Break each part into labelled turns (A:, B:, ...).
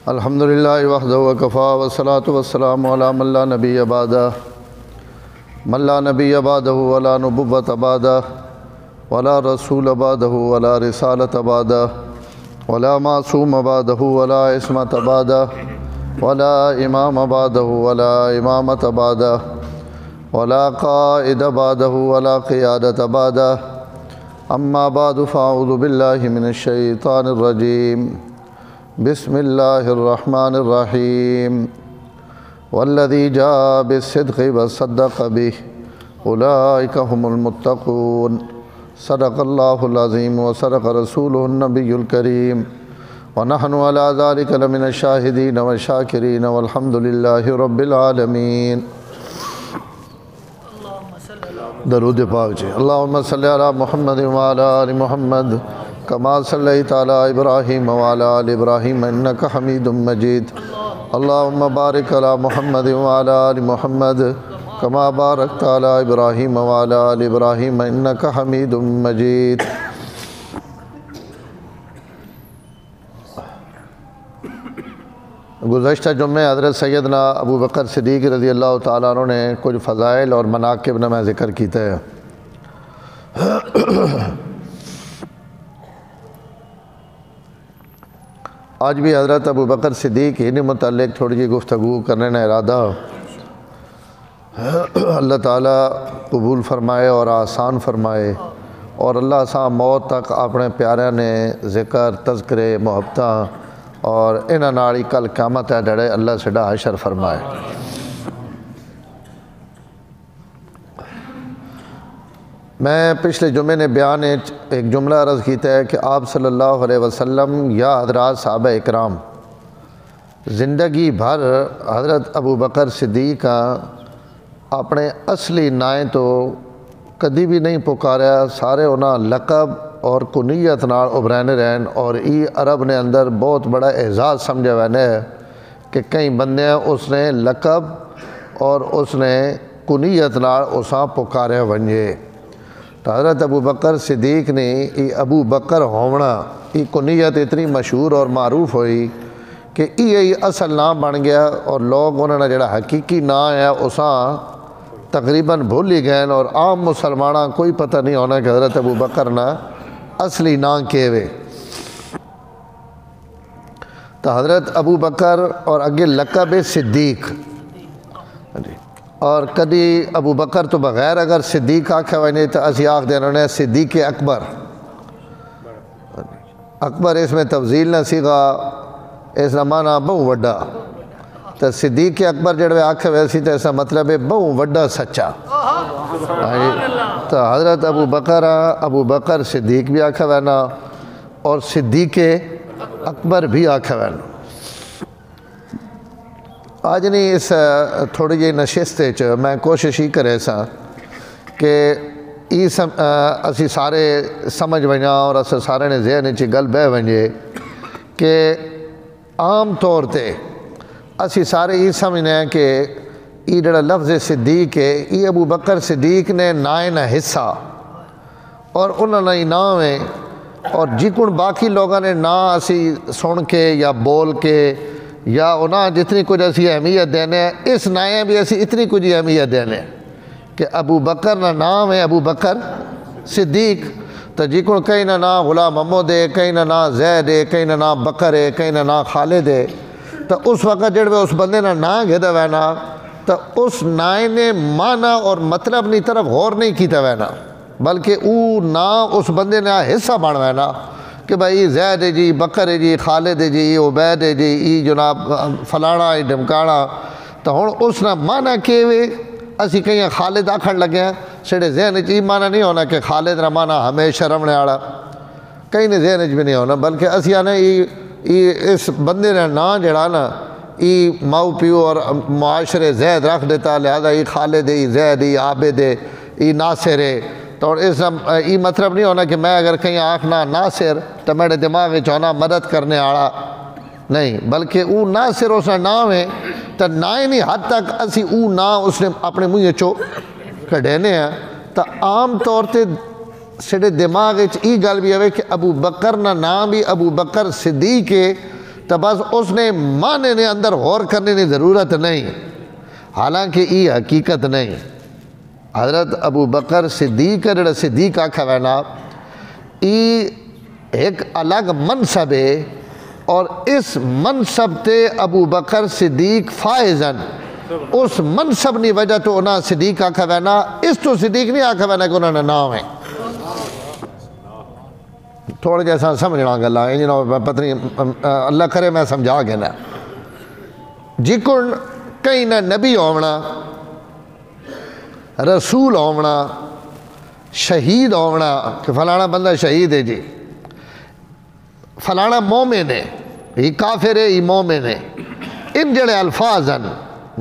A: الحمدللہ وحدہ وکفا والصلاة والسلام علی من لا نبی بعدہ ولا نبوۃ بعدہ ولا رسول بعدہ ولا رسالۃ بعدہ ولا معصوم بعدہ ولا عصمت بعدہ ولا امام بعدہ ولا امامت بعدہ ولا قائد بعدہ ولا قیادت بعدہ اما بعد فاعوذ باللہ من الشیطان الرجیم بسم اللہ الرحمن الرحیم والذی جاء بالصدق وصدق بہ اولئک هم المتقون صدق اللہ العظیم وصدق رسولہ النبی الکریم ونحن علی ذلک لمن الشاہدین والشاکرین والحمد للہ رب العالمین۔ درود پاک جی۔ اللہم صلی علی محمد وعلی آل محمد کما صلیت علی ابراہیم وعلی آل ابراہیم انک حمید مجید۔ اللہم بارک علی محمد وعلی آل محمد کما بارکت علی ابراہیم وعلی آل ابراہیم انک حمید مجید۔ گزشتہ جمعے حضرت سیدنا ابو بکر صدیق رضی اللہ تعالیٰ عنہ نے کچھ فضائل اور مناقب میں ذکر کیتے ہیں۔ آج بھی حضرت ابو بکر صدیق انہی متعلق تھوڑی جی گفتگو کرنے کا ارادہ اللہ تعالیٰ قبول فرمائے اور آسان فرمائے، اور اللہ سا موت تک اپنے پیاریاں نے ذکر تذکرے محبتاں اور انہاں نال کل قیامت ہے جڑے اللہ سڈا حشر فرمائے۔ میں پچھلے جمعے نے بیان ایک جملہ عرض کیتا ہے کہ آپ صلی اللہ علیہ وسلم یا حضرات صحابہ اکرام زندگی بھر حضرت ابو بکر صدیق اپنے اصلی نائیں تو کدی بھی نہیں پکاریا، سارے انہاں لقب اور کنیت نال ابھرنے رہن، اور ای عرب نے اندر بہت بڑا اعزاز سمجھا وینے ہے کہ کئی بندے اس نے لقب اور اس نے کنیت نال اساں پکارے ونجے۔ تو حضرت ابو بکر صدیق نے ای ابو بکر ہونا ای کنیت اتنی مشہور اور معروف ہوئی کہ ای اصل نام بن گیا، اور لوگ انہوں نے جڑا حقیقی نام ہے اساں تقریباً بھول ہی گئے، اور عام مسلمانہ کوئی پتہ نہیں ہونا کہ حضرت ابو بکر نہ اصلی نام کے وے۔ تو حضرت ابو بکر اور اگے لقب صدیق، اور کدی ابو بکر تو بغیر اگر صدیق آکھا وینے تو اسی آکھ دینا نے صدیق اکبر۔ اکبر اس میں تفضیل نہ سیگا، اس نمانا بہو وڈا، تو صدیق اکبر جڑوے آکھا ویسی تو ایسا مطلب ہے بہو وڈا سچا۔ تو حضرت ابو بکر صدیق بھی آکھا وینا اور صدیق اکبر بھی آکھا وینا۔ آج نہیں اس تھوڑی جی نشستے میں کوشش ہی کرے سا کہ اسی سارے سمجھ ونجا اور اسے سارے نے ذہن چی گل بہ ونجے کہ عام طور تے اسی سارے یہ سمجھنے ہیں کہ یہ جڑا لفظ صدیق ہے یہ ابو بکر صدیق نے نائن حصہ اور انہوں نے نام ہے، اور جکن باقی لوگوں نے نا اسی سن کے یا بول کے یا انہاں جتنی کچھ اسی اہمیت دینے ہیں، اس نائیں بھی اسی اتنی کچھ اہمیت دینے ہیں کہ ابو بکر نا نام ہے ابو بکر صدیق۔ تو جکن کہیں نا نام غلام محمد ہے، کہیں نا نام زید ہے، کہیں نا نام بکر ہے، کہیں نا نام خالد ہے، تو اس وقت جڑوے اس بندے نا نام گھدا وینا تو اس نائیں نے معنی اور مطلب نی طرف غور نہیں کیتا وینا، بلکہ او نام اس بندے نے حصہ بن وینا کہ بھائی زید ہے جی، بکر ہے جی، خالد ہے جی، عبید ہے جی، ای جناب فلانا ہے ڈمکانا۔ تو ہن اس نا معنی کے وے اسی کہیں خالد آکھن لگے ہیں، سڑے ذہن چی معنی نہیں ہونا کہ خالد نا معنی ہمیشہ رمنے آڑا، کہیں نے ذہن بھی نہیں ہونا، بلکہ اسی آنے اس بندے نے نا جڑا نا ای ماؤ پیو اور معاشرے زید رکھ دیتا، لہذا ای خالد ہے، ای زید ہے، ای عابد ہے، ای ناصر ہے۔ تو اس ای مطلب نہیں ہونا کہ میں اگر کہیں آکھنا ناصر تو میرے دماغ میں چونا مدد کرنے آڑا نہیں، بلکہ او ناصر اس نے نام ہے تو نائنی حد تک اسی او نام اس نے اپنے منہ چو کڈینے ہیں۔ تو عام طور تے سڈے دماغ ای گل بھی آئے کہ ابو بکر نا نام بھی ابو بکر صدیق ہے تو بس اس نے معنی نے اندر غور کرنے کی ضرورت نہیں، حالانکہ ای حقیقت نہیں۔ حضرت ابو بکر صدیق جڑا صدیق آکھا وینا ای ایک الگ منصب ہے، اور اس منصب تے ابو بکر صدیق فائزن، اس منصب نی وجہ تو انہاں صدیق آکھا وینا، اس تو صدیق نہیں آکھا وینا کہ انہاں نے نام ہے۔ تھوڑا جیسا سمجھنا گلا پتہ نہیں اللہ کرے میں سمجھا گیا نا جکن کہیں نہ نبی ہونا، رسول ہونا، شہید ہونا کہ فلانا بندہ شہید ہے جی، فلانا مومن ہے، یہ کافر ہے، یہ مومن ہے، ان جڑے الفاظ ہیں،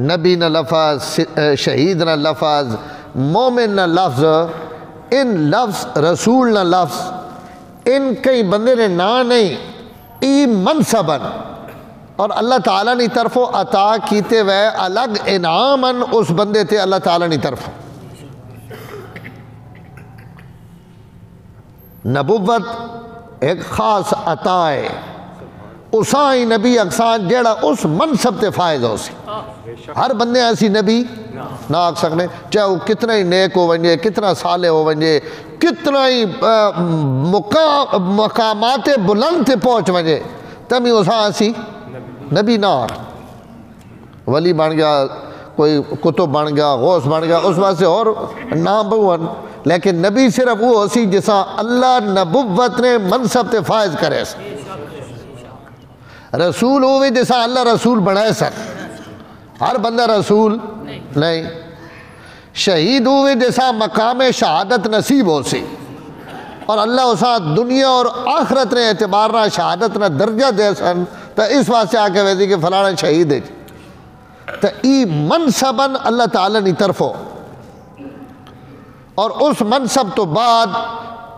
A: نبی نہ لفظ، شہید نہ لفظ، مومن نہ لفظ، ان لفظ رسول نہ لفظ، ان کئی بندے نے نا نہیں، ای منصبن اور اللہ تعالیٰ نے طرفوں عطا کیتے ہوئے الگ انعامن اس بندے تھے اللہ تعالیٰ نے طرف۔ نبوت ایک خاص عطا ہے، اسائی نبی اکسان جیڑا اس منصب تے فائز ہو سی، ہر بندے ایسی نبی نہ آکھ سکنے، چاہے وہ کتنا ہی نیک ہو ونجے، کتنا صالح ہو ونجے، کتنا ہی مقامات بلند تے پہنچ ونجے، تمی اساں ایسی نبی نہ ولی بن گیا، کوئی کتب بن گیا، غوث بن گیا، اس واسطے اور نام بہون، لیکن نبی صرف وہ ہو سی جسا اللہ نبوت نے منصب تے فائز کرے سا، رسول ہوئے جیسا اللہ رسول بنائے سن، ہر بندہ رسول نہیں، شہید ہوئے جیسا مقام شہادت نصیب ہو سی، اور اللہ اسا دنیا اور آخرت نے اعتبارنا شہادت نہ درجہ دے سن، تو اس واسطے آکے ویدی کہ فلانا شہید ہے، تو ای منصباً اللہ تعالیٰ نے طرف ہو، اور اس منصب تو بعد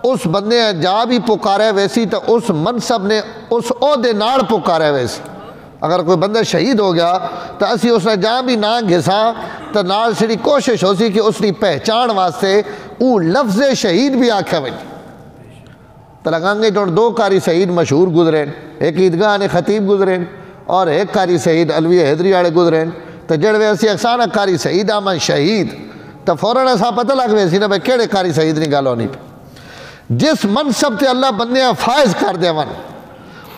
A: اس بندے جا بھی پکارے ویسی تو اس منصب نے اس عہدے ناڑ پکارے ویسی، اگر کوئی بندہ شہید ہو گیا تو اسی اس نے جہاں بھی نہ گھسا تو نال سڑی کوشش ہو سی کہ اس نے پہچان واسطے وہ لفظ شہید بھی آکھا وجہ تو لگانگے جو دو کاری شہید مشہور گزرین، ایک عیدگاہ نے خطیب گزرین اور ایک کاری شہید علوی حیدری آڑے گزرین، تو جڑوے اسی اکسانہ کاری شہید آمن شہید تو فوراً ایسا پتہ لگ ویسی نا بھئی کیڑے کاری شہید نہیں گالو نہیں پہ، جس منصب تے اللہ بندیاں فائز کر دے ون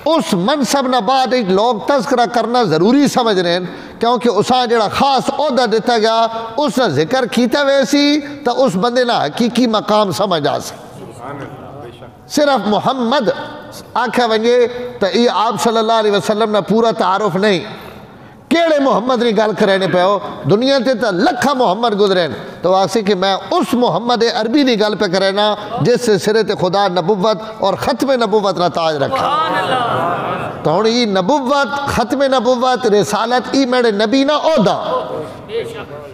A: اس منصب نہ بعد ایک لوگ تذکرہ کرنا ضروری سمجھ رہے ہیں، کیونکہ اساں جڑا خاص عہدہ دیتا گیا اس نے ذکر کیتا ویسی تو اس بندے نہ حقیقی مقام سمجھ آ سکے۔ صرف محمد آکھا ونجے تو یہ آپ صلی اللہ علیہ وسلم نے پورا تعارف نہیں، کیڑے محمد نے گل کرینے پہ ہو، دنیا تے تا لکھا محمد گزرین، تو واقعی کہ میں اس محمد عربی نے گل پہ کرینا جس سے سرت خدا نبوت اور ختم نبوت نہ تاج رکھا، تو ہن یہ نبوت، ختم نبوت، رسالت ای میرے نبی نہ عہدہ،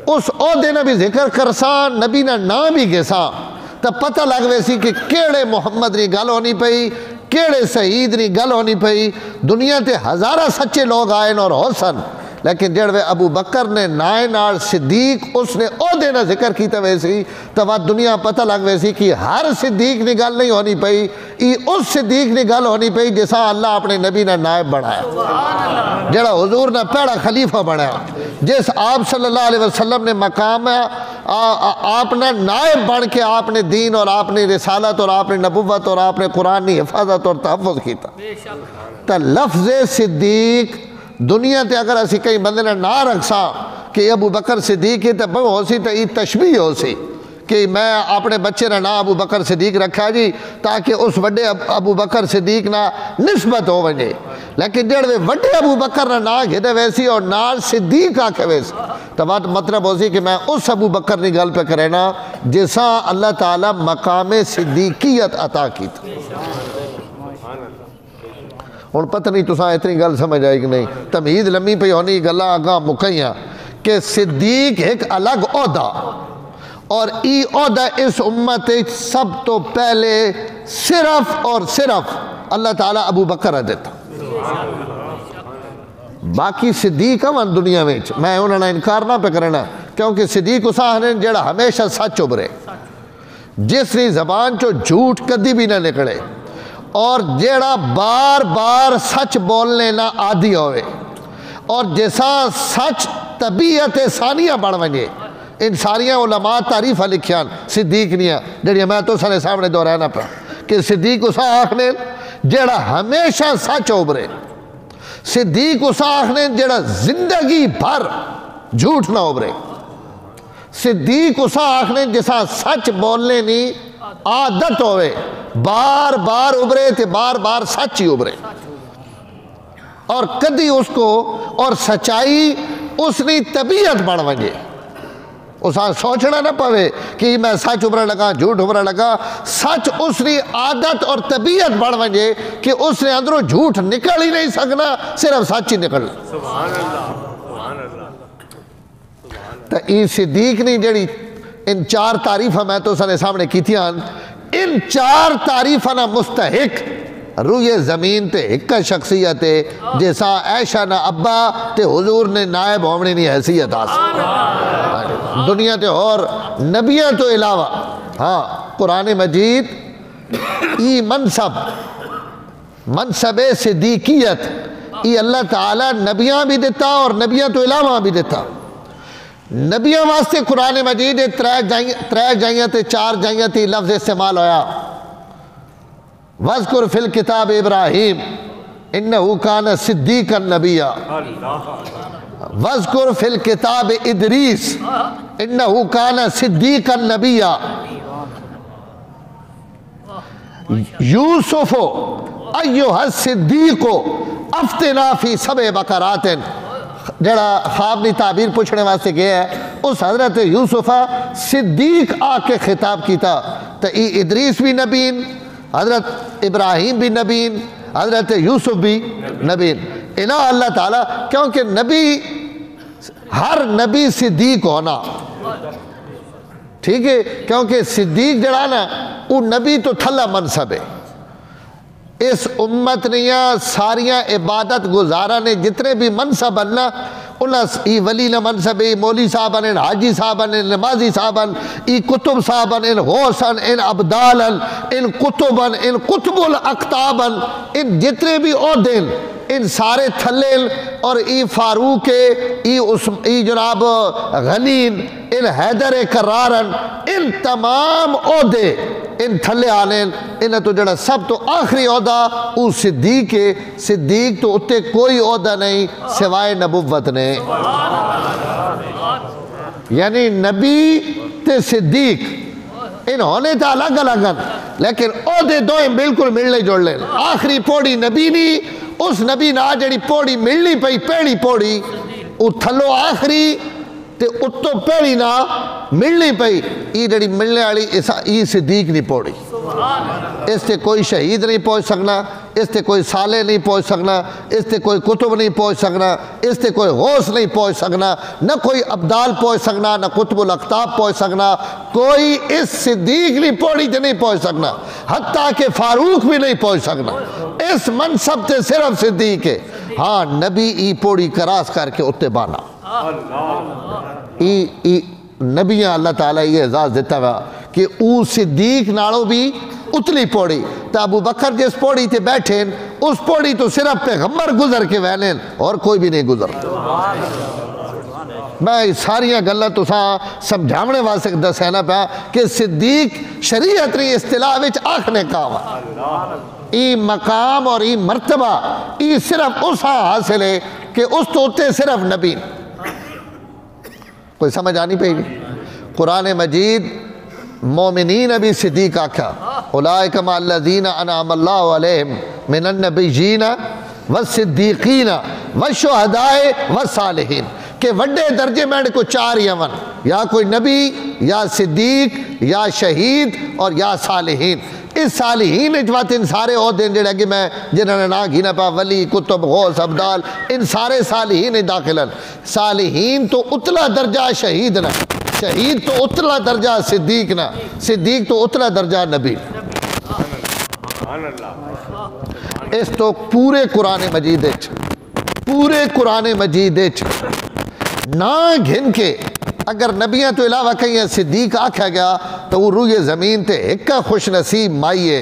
A: اس عہدے نہ بھی ذکر کرسان، نبی نہ نام بھی گسان، تو پتہ لگ ویسی کہ کیڑے محمد نے گل ہونی پئی، کیڑے سعید نے گل ہونی پئی، دنیا تے ہزارہ سچے لوگ آئین اور حسن، لیکن جڑوے ابو بکر نے نائن اور صدیق اس نے عہدے نہ ذکر کیتا ویسی تو وہ دنیا پتہ لگ ویسی کہ ہر صدیق نے گل نہیں ہونی پئی، اس صدیق نے گل ہونی پئی جیسا اللہ اپنے نبی نے نائب بنایا، جڑا حضور نے پہلا خلیفہ بنایا، جس آپ صلی اللہ علیہ وسلم نے مقام آپ نے نائب بن کے آپ نے دین اور آپ نے رسالت اور آپ نے نبوت اور آپ نے قرآن کی حفاظت اور تحفظ کیتا، تو لفظ صدیق دنیا تے اگر اسی کئی بندے نے نہ رکھسا کہ ابو بکر صدیق ہے تو بہو ہو سی تو یہ تشبیح ہو سی کہ میں اپنے بچے نے نہ ابو بکر صدیق رکھا جی تاکہ اس وڈے ابو بکر صدیق نہ نسبت ہو ونجے، لیکن جڑوے وڈے ابو بکر نے نہ گھدے ویسی اور نال صدیق آکھے ویسی تو بات مطلب ہو سی کہ میں اس ابو بکر نے گل پہ کرینا جیسا اللہ تعالیٰ مقام صدیقیت عطا کی تھا۔ ہن پتہ نہیں تساں اتنی گل سمجھ آئی کہ نہیں، تمہید لمحی پہ ہونی گلاں آگاں مکیاں کہ صدیق ایک الگ عہدہ، اور ای عہدہ اس امت سب تو پہلے صرف اور صرف اللہ تعالیٰ ابو بکر دیتا، باقی صدیق ہم دنیا میں انہوں نے انکار نہ پہ کرنا، کیونکہ صدیق اساں نے جڑا ہمیشہ سچ ابھرے، جس دی زبان چو جھوٹ کدی بھی نہ نکلے اور جیڑا بار بار سچ بولنے نہ عادی ہوئے اور جیسا سچ طبیعت ثانیہ بڑھ ونجے. ان ساریاں علماء تعریفہ لکھیاں صدیق نیاں جڑی میں تو سارے سامنے دہرانا پا کہ صدیق اسا آخنے جیڑا ہمیشہ سچ ابھرے. صدیق اسا آخنے جیڑا زندگی بھر جھوٹ نہ ابھرے. صدیق اسا آخنے جیسا سچ بولنے نہیں عادت ہوئے بار بار ابھرے تے بار بار سچ ہی ابھرے اور کدی اس کو اور سچائی اس نے طبیعت بڑھ ونجے. اسا سوچنا نہ پوے کہ میں سچ ابھرن لگا جھوٹ ابھرن لگا. سچ اس نے عادت اور طبیعت بڑھ ونجے کہ اس نے اندروں جھوٹ نکل ہی نہیں سکنا صرف سچ ہی نکلنا.
B: سبحان اللہ سبحان اللہ.
A: تو ای صدیق نہیں جڑی ان 4 تعریفہ میں تو سارے سامنے کیتیاں ان 4 تعریفہ نہ مستحق روئے زمین تے ایک شخصیت ہے جیسا عائشہ نہ ابا تے حضور نے نائب ہومنے نہیں حیثیت آسا دنیا تے اور نبیوں تو علاوہ. ہاں قرآن مجید ای منصب صدیقیت ای اللہ تعالیٰ نبیاں بھی دیتا اور نبیوں تو علاوہ بھی دیتا. نبیوں واسطے قرآن مجید 3 جائیاں تے 4 جائیاں تے لفظ استعمال ہویا. وَذْكُرْ فِي الْكِتَابِ إِبْرَاهِيمَ إِنَّهُ كَانَ صِدِّيقًا نَبِيًّا وَذْكُرْ فِي الْكِتَابِ إِدْرِيسَ إِنَّهُ كَانَ صِدِّيقًا نَبِيًّا يُوسُفُ أَيُّهَا الصِّدِّيقُ أَفْتِنَا فِي 7 بَقَرَاتٍ جڑا خواب نہیں تعبیر پوچھنے واسطے گیا ہے اس حضرت یوسفہ صدیق آ کے خطاب کیتا. تو ای ادریس بھی نبین حضرت ابراہیم بھی نبین حضرت یوسف بھی نبین. الہ اللہ تعالیٰ کیونکہ نبی ہر نبی صدیق ہونا ٹھیک ہے کیونکہ صدیق جڑا نا وہ نبی تو تھلا منصب ہے. اس امت نیاں ساریاں عبادت گزارہ نے جتنے بھی منصب اننا انہاں ای ولی نہ منصب ای مولی صاحبان ان حاجی صاحبان ان نمازی صاحبان ای کتب صاحبان ان غوثان ان عبدالن ان قطبن ان قطب الاقتابن ان جتنے بھی عہدین ان سارے تھلیل اور ای فاروق ای جناب غنین ان حیدر کرارن ان تمام عہدے ان تھلے آنین انہیں تو جڑا سب تو آخری عہدہ او صدیق ہے. صدیق تو اتے کوئی عہدہ نہیں سوائے نبوت نے یعنی نبی تے صدیق ان ہونے تا الگ الگ لیکن عہدے دوئیں بالکل ملنے جوڑ لیں. آخری پوڑی نبی نہیں اس نبی نا جڑی پوڑی ملنی پئی پیڑی پوڑی او تھلو آخری تے اتو پیڑی نا ملنی پئی ای جڑی ملنے والی ای صدیق نہیں پوڑی. اس تے کوئی شہید نہیں پہنچ سکنا اس تے کوئی صالح نہیں پہنچ سکنا اس تے کوئی کتب نہیں پہنچ سکنا اس تے کوئی غوث نہیں پہنچ سکنا نہ کوئی عبدال پہنچ سکنا نہ قطب الاقطاب پہنچ سکنا کوئی اس صدیق نہیں پوڑی تے نہیں پہنچ سکنا حتیٰ کہ فاروق بھی نہیں پہنچ سکنا. اس منصب تے صرف صدیق ہے. ہاں نبی ای پوڑی کراس کر کے اتے بانا نبیاں اللہ تعالیٰ یہ اعزاز دیتا ہوا کہ او صدیق ناڑو بھی اتلی پوڑی. تو ابو بکر جس پوڑی تے بیٹھیں اس پوڑی تو صرف پیغمبر گزر کے وینین اور کوئی بھی نہیں گزر. میں ساریاں گلہ تو سمجھاونے واسطے دسینا پیا کہ صدیق شریعت نے اصطلاح وچ آخنے کام ای مقام اور ای مرتبہ ای صرف اس حاصل ہے کہ اس تو اتے صرف نبی. کوئی سمجھ آنی پہ گی. قرآن مجید مومنین ابھی صدیق آکھا اولئک مع الذین انعم اللہ علیہم من النبیین والصدیقین والشہداء والصالحین کہ وڈے درجے میں کو 4 یمن یا کوئی نبی یا صدیق یا شہید اور یا صالحین. اس صالحین اجوات ان سارے عہدے جڑے کہ میں جنہوں نے نا گھینا پا ولی کتب غوث عبدال ان سارے صالحین داخلن. صالحین تو اتلا درجہ شہید نہ شہید تو اتلا درجہ صدیق نہ صدیق تو اتلا درجہ نبی. اس تو پورے قرآن مجید نہ گھن کے اگر نبیوں تو علاوہ کہیں صدیق آکھا گیا تو روئے زمین تے ایک خوش نصیب مائیے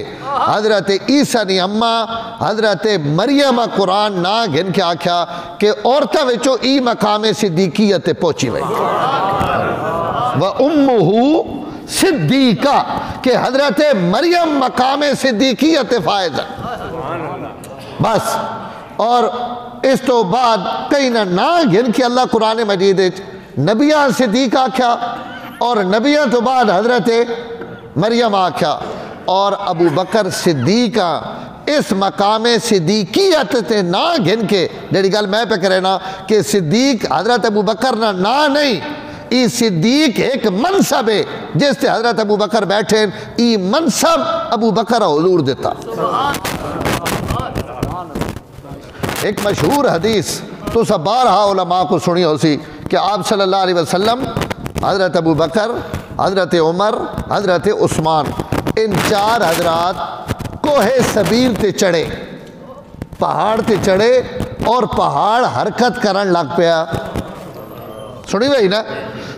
A: حضرت عیسیٰ نی اما حضرت مریم قرآن نا گھن کے آکھیا کہ عورتہ وچو ای مقام صدیقیت پہنچی وئی وَأُمُّهُ صدیقہ کہ حضرت مریم مقام صدیقیت فائز بس. اور اس تو بعد کئی نہ گھن کے اللہ قرآن مجید نبیان صدیق آکھیا اور نبیان تو بعد حضرت مریم آکھیا اور ابو بکر صدیقہ اس مقام صدیقیت تے نہ گھن کے جڑی گل میں پہ کرے نا کہ صدیق حضرت ابو بکر نہ نہیں ای صدیق ایک منصب ہے جس تے حضرت ابو بکر بیٹھے ای منصب ابو بکر حضور دیتا. ایک مشہور حدیث تو سب بارہا علماء کو سنی ہو سی کہ آپ صلی اللہ علیہ وسلم حضرت ابو بکر حضرت عمر حضرت عثمان ان چار حضرات کوہ سبیر تے چڑھے پہاڑ تے چڑھے اور پہاڑ حرکت کرن لگ پیا سنی بھائی نا.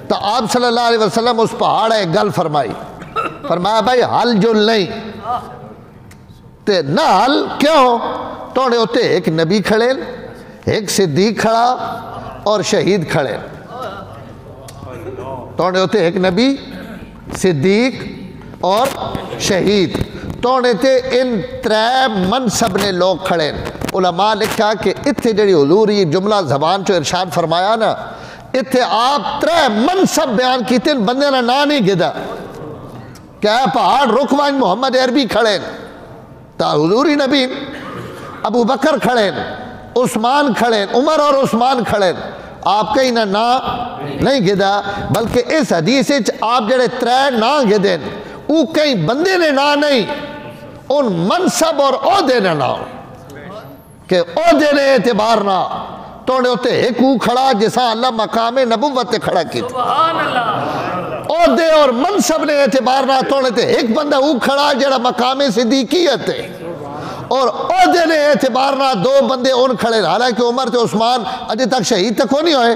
A: تو آپ صلی اللہ علیہ وسلم اس پہاڑ ایک گل فرمایا بھائی حل جل نہیں تے نہ حل کیوں تو نے ہوتے ایک نبی کھڑے ایک صدیق کھڑا اور شہید کھڑے تو نے ہوتے ایک نبی صدیق اور شہید تو نے تے ان ترے منصب نے لوگ کھڑے. علماء لکھا کہ اتھے جڑی حضور یہ جملہ زبان چو ارشاد فرمایا نا اتھے آپ ترے منصب بیان کی تین بندے نا نہیں گدا کہ پہاڑ رکوان محمد عربی کھڑے تا حضوری نبی ابو بکر کھڑے عثمان کھڑے عمر اور عثمان کھڑے آپ کہیں نہ نہیں گدا بلکہ اس حدیث آپ جڑے ترے نہ گدیں او کئی بندے نے نہ نہیں ان منصب اور عہدے نے نہ کہ عہدے نے اعتبار نہ تو نے ہوتے ایک او کھڑا جیسا اللہ مقام نبوت کھڑا کی عہدے اور منصب نے اعتبار نہ تو نے ایک بندہ او کھڑا جڑا مقام صدیقیت ہے اور عہدے نے اعتبار نہ دو بندے ان کھڑے حالانکہ عمر تے عثمان اجے تک شہید تک نہیں ہوئے.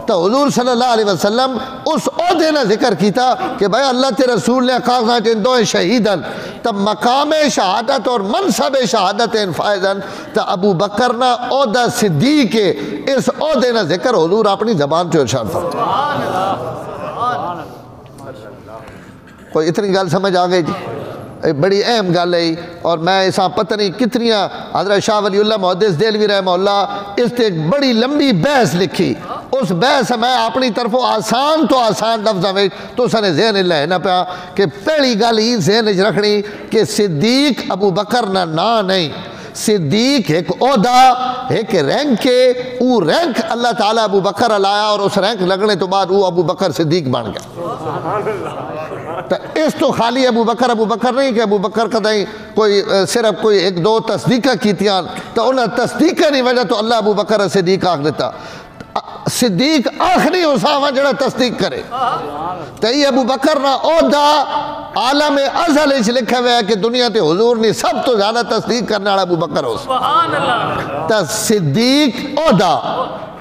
A: تو حضور صلی اللہ علیہ وسلم اس عہدے نے ذکر کیتا کہ بھائی اللہ تے رسول نے کہا کہ ان دو شہیدن تب مقام شہادت اور منصب شہادت فائزن تو ابو بکر نہ عہدہ صدیق ہے اس عہدے نے ذکر حضور اپنی زبان سے ارشاد فرمایا. کوئی اتنی گل سمجھ آ گئی جی بڑی اہم گل ہے اور میں ایسا پتہ نہیں کتنیاں حضرت شاہ ولی اللہ محدث دہلوی رحمہ اللہ اس تے ایک بڑی لمبی بحث لکھی اس بحث میں اپنی طرف آسان تو آسان لفظ میں تو سنے ذہن اللہ ہے نا پیا کہ پہلی گل ہی ذہن رکھنی کہ صدیق ابو بکر نہ نہیں صدیق ایک عہدہ ایک رینک ہے وہ رینک اللہ تعالیٰ ابو بکر لایا اور اس رینک لگنے تو بعد وہ ابو بکر صدیق بن گیا. تو اس تو خالی ابو بکر نہیں کہ ابو بکر کا دیں کوئی صرف کوئی ایک دو تصدیقہ کیتیاں تو انہیں تصدیقہ نہیں وجہ تو اللہ ابو بکر صدیق آکھ دیتا. صدیق آخری اسامہ جڑا تصدیق کرے تو یہ ابو بکر نہ عہدہ عالم ازل اس لکھا ہوا ہے کہ دنیا تے حضور نے سب تو زیادہ تصدیق کرنے والا ابو بکر ہو تو صدیق عہدہ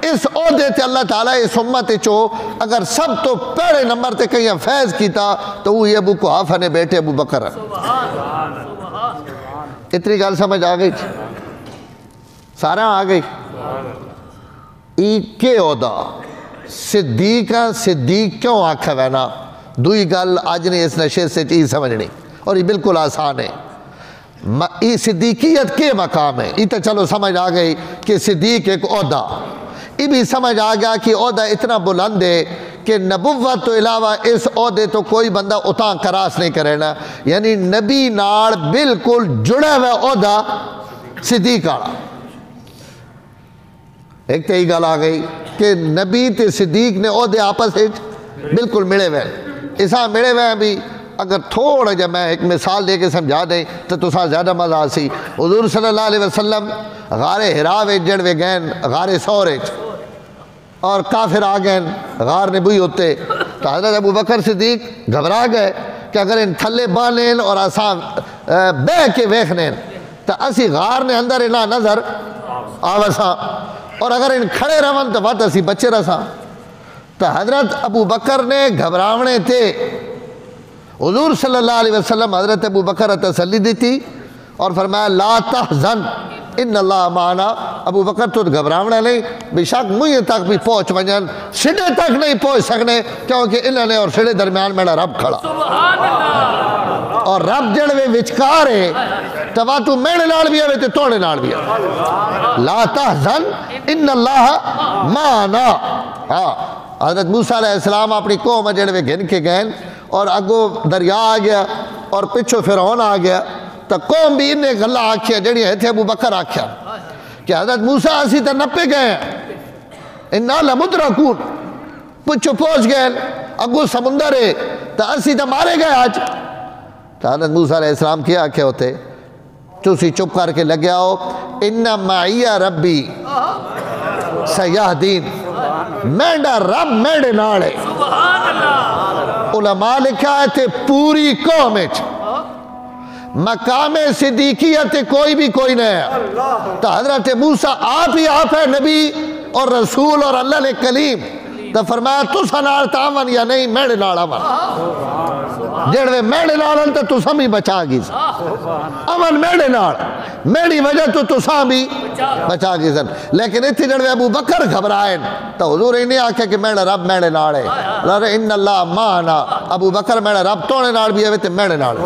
A: اس عہدے تے اللہ تعالیٰ اس امت چو اگر سب تو پہلے نمبر تے کہیں فیض کیتا تو وہ یہ ابو قحافہ نے بیٹے ابو بکر اتنی گل سمجھ آ گئی سارا آ گئی. ایک کے عہدہ صدیق کیوں آکھا وینا دوئی گل آج نے اس نشے سے چیز سمجھنی اور یہ بالکل آسان ہے. یہ صدیقیت کے مقام ہے یہ تو چلو سمجھ آ گئی کہ صدیق ایک عہدہ یہ بھی سمجھ آ گیا کہ عہدہ اتنا بلند ہے کہ نبوت تو علاوہ اس عہدے تو کوئی بندہ اتاں کراس نہیں کرے نا یعنی نبی ناڑ بالکل جڑا ہوا عہدہ صدیق آڑا. ایک تو یہ گل آ گئی کہ نبی تے صدیق نے عہدے آپس بالکل ملے ہوئے ایسا ملے ہوئے بھی اگر تھوڑا جب میں ایک مثال دے کے سمجھا دیں تو تسا زیادہ مزہ آسی. حضور صلی اللہ علیہ وسلم غار حراء جڑوے گئن غار ثور اور کافر آ گئے غار نبوی ہوتے تو حضرت ابو بکر صدیق گھبرا گئے کہ اگر ان تھلے بانین اور آسان بہ کے ویکھنین تو اسی غار نے اندر انہا نظر آوسا اور اگر ان کھڑے رہن تو بات اسی بچے رسا. تو حضرت ابو بکر نے گھبراونے تھے حضور صلی اللہ علیہ وسلم حضرت ابو بکر تسلی دیتی اور فرمایا لا تحزن ان اللہ معنا، ابو بکر تو گھبراونا نہیں، بے شک مجھے تک بھی پہنچ ونجن، سڑے تک نہیں پہنچ سکنے کیونکہ انہوں نے اور سڑے درمیان میرا رب کھڑا، اور رب جڑوے وچکار ہے توا تو میرے نال بھی آوے تے توڑے نال بھی آوے، لا تحزن ان اللہ معنا۔ ہاں حضرت موسیٰ علیہ السلام اپنی قوم جڑوے گھن کے گئے اور اگو دریا آ گیا اور پچھو فرعون آ گیا، تو قوم بھی انہیں گلہ آکھیا جڑی ہے تھے ابو بکر آکھیا کہ حضرت موسیٰ اسی تا نپے گئے ہیں انہا لمدرکون، پچھو پہنچ گئے اگو سمندر ہے تو اسی تا مارے گئے آج۔ تو حضرت موسیٰ علیہ السلام کیا آکھے ہوتے چوسی چپ کر کے لگیا ہو انہا معی ربی سیاہدین، میڈا رب میڈے ناڑے۔ علماء لکھا ہے تھے پوری قوم مقام صدیقیت کوئی بھی کوئی نہیں ہے، تو حضرت موسیٰ آپ ہی آپ ہے نبی اور رسول اور اللہ نے کلیم، تو فرمایا تُسا نال تاون یا نہیں میڑے نال امن، جڑوے میڑے نال تو تُسا بھی بچا گی سن، امن میڑے نال، میڑی وجہ تو تُسا بھی بچا گی سن۔ لیکن اتھے جڑوے ابو بکر گھبرائیں تو حضور انہیں آکھے کہ میڑا رب میڑے نال ہے، لارے ان اللہ معنا، ابو بکر میڑا رب توڑے نال بھی ہے تے میڑے نال۔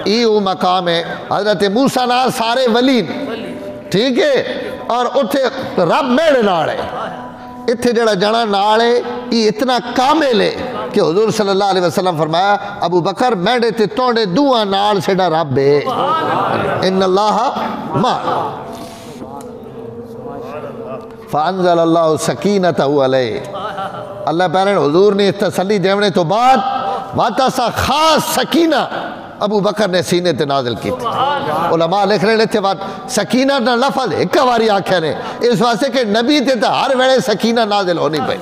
A: ایو مقام ہے حضرت موسیٰ نال سارے ولین، ٹھیک ہے، اور اتھے رب میڑے نال ہے، اتھے جڑا جڑا نال ہے یہ اتنا کامل ہے کہ حضور صلی اللہ علیہ وسلم فرمایا ابو بکر میڑے تے توڑے دعا نال سیڑا رب ہے، ان اللہ معنا۔ فانزل اللہ سکینتہ علیہ، اللہ پہلے حضور نے تسلی دیونے تو بعد واتا سا خاص سکینہ ابو بکر نے سینے تے نازل کی تھی۔ علماء لکھ رہے تھے بات سکینہ نہ لفظ ایک واری آکھے نے، اس واسطے کہ نبی تے تا ہر ویلے سکینہ نازل ہونی پئی،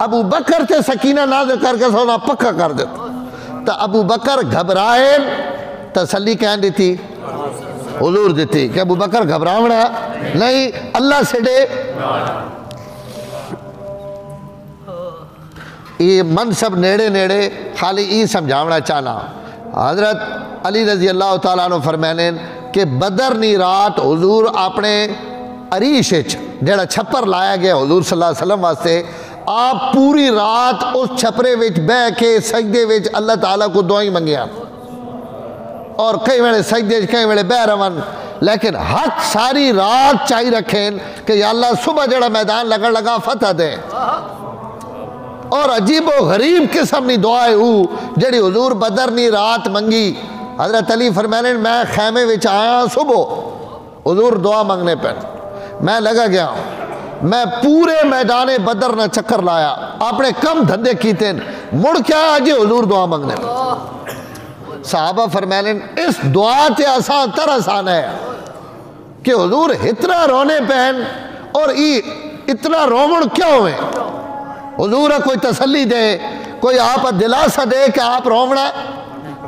A: ابو بکر تے سکینہ نازل کر کے سونا پکا کر دیتا، تو ابو بکر گھبرائے تسلی کہن دیتی حضور دیتی کہ ابو بکر گھبراونا نہیں، اللہ سے دے۔ یہ منصب نیڑے نیڑے خالی یہ سمجھاونا چاہنا، حضرت علی رضی اللہ تعالیٰ عنہ فرمائیں کہ بدر نی رات حضور اپنے عریش جڑا چھپر لایا گیا حضور صلی اللہ علیہ وسلم واسطے، آپ پوری رات اس چھپرے وچ بہ کے سجدے وچ اللہ تعالیٰ کو دعائیں منگیاں، اور کئی ویلے سجدے کئی ویلے بہ رون، لیکن حق ساری رات چاہی رکھیں کہ یا اللہ صبح جڑا میدان لگن لگا فتح دیں، اور عجیب و غریب قسم نی دعائے ہو جڑی حضور بدر نی رات منگی۔ حضرت علی فرمائیں میں خیمے وچ آیا صبح حضور دعا منگنے پہ، میں لگا گیا ہوں، میں پورے میدان بدر نہ چکر لایا، اپنے کم دھندے کیتے مڑ کیا آجی حضور دعا منگنے پہ۔ صحابہ فرمائیں اس دعا تے آسان تر آسان ہے کہ حضور اتنا رونے پہن اور اتنا رومن کیوں ہوئے، حضور کوئی تسلی دے، کوئی آپ دلاسہ دے کہ آپ رومنا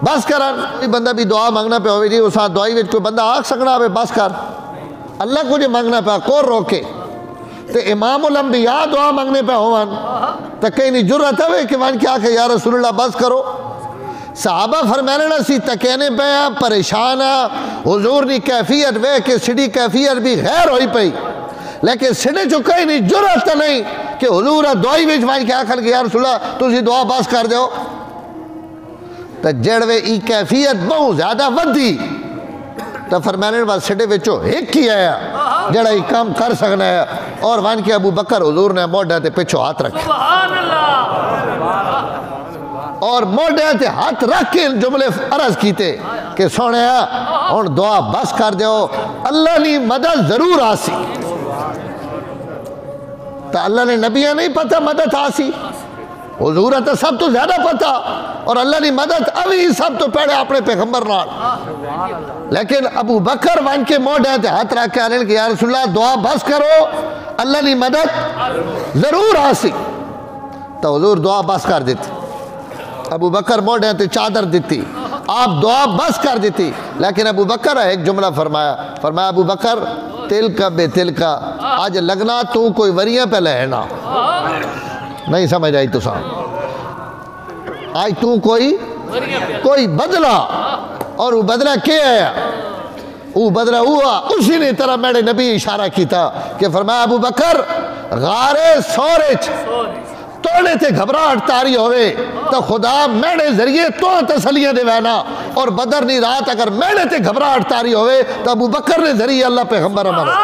A: بس کرن، بندہ بھی دعا مانگنا پہ ہوئے جی اس دعائی وچ کوئی بندہ آکھ سکنا پہ بس کر، اللہ کو جی مانگنا پہ کور روکے، تو امام الانبیاء دعا مانگنے پہ ہوئن تو کہیں نہیں جرت ہے کہ وہاں کیا کہ یا رسول اللہ بس کرو۔ صحابہ فرمائنے سی تکینے پہ پریشان حضور نی کیفیت وے کہ سڑی کیفیت بھی غیر ہوئی پئی، لیکن سڑے چکے نہیں جرت نہیں کہ حضور دعائی وچ وہاں کیا کر کے یا رسول اللہ تُسی دعا بس کر دیو، تو جڑوے ای کیفیت بہت زیادہ ودی تو فرمانے بس سڑے وچو ایک ہی ہے جڑا ہی کام کر سکنا ہے، اور وہاں کے ابو بکر حضور نے موڈے تے پچھو ہاتھ رکھے اور موڈے تے ہاتھ رکھ کے جملے عرض کیتے کہ سونے ہن دعا بس کر دیو، اللہ نی مدد ضرور آسی، تو اللہ نے نبیاں نہیں پتہ مدد آسی، حضور تو سب تو زیادہ پتہ، اور اللہ نے مدد ابھی سب تو پہلے اپنے پیغمبر نال، لیکن ابو بکر وان کے موڈے تے ہاتھ رکھ کے آنے کہ یا رسول اللہ دعا بس کرو اللہ نے مدد ضرور آسی، تو حضور دعا بس کر دیتی، ابو بکر موڈے تے چادر دیتی، آپ دعا بس کر دیتی، لیکن ابو بکر ایک جملہ فرمایا ابو بکر تل کا بے تل کا، آج لگنا تو کوئی وریاں پہ لہنا نہیں سمجھ آئی تو سام، آج تو کوئی بدلا، اور وہ بدلا کیا ہے؟ وہ بدلا ہوا اسی نے طرح میرے نبی اشارہ کیتا کہ فرمایا ابو بکر غارے سورج توڑے تے گھبراہٹ تاری ہوئے تو خدا میرے ذریعے تو تسلیاں دے وینا، اور بدر نہیں رات اگر میرے تے گھبراہٹ تاری ہوئے تو ابو بکر نے ذریعے اللہ پیغمبر ہمارا